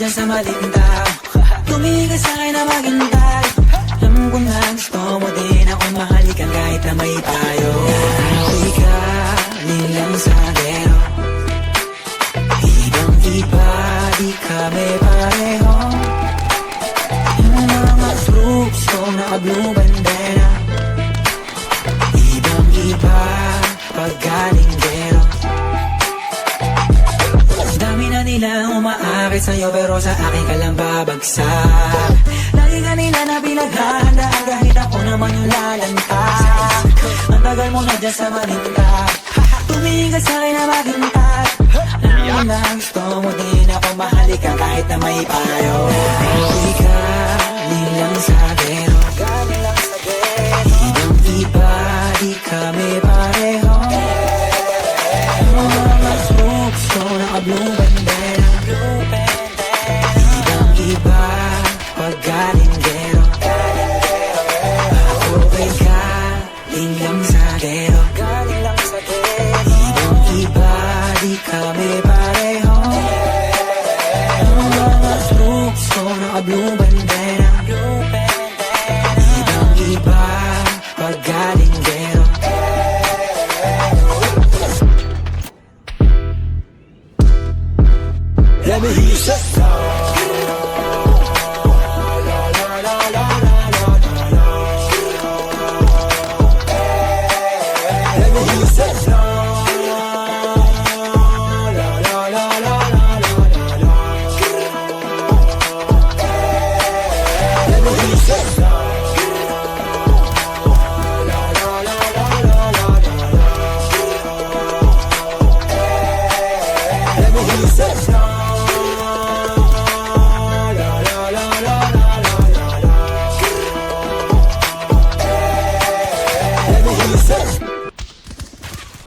dyan sa maling tao. Tumigil sa'kin na maghintay. Alam ko na gusto mo din akong mahalikan kahit na may tayo. Ako'y galing sa gero. Ibang-iba, di kami pareho. Yung mga troops ko naka-blue bandera. Ibang-iba, pag galing gero. Dami na nilang umaakit sa'yo pero sa akin ka lang babagsak. Lagi ka nila na pinaghahandaan kahit ako naman yung lalanta. Ang tagal mo na dyan sa malinta. Tumingin ka sa'kin na maghintay. Alam mo na gusto mo din ako mahalikan kahit na may payo. Ako'y galing lang sa gero. Ibang-iba, di kami pareho. Yung mga troops ko naka-blue bandera. Ibang-iba, pag galing gero. Ako'y galing lang sa gero. Ibang-iba, di kami pareho. Yung mga troops ko naka-blue bandera. Ibang-iba, pag galing gero. Let me hear you say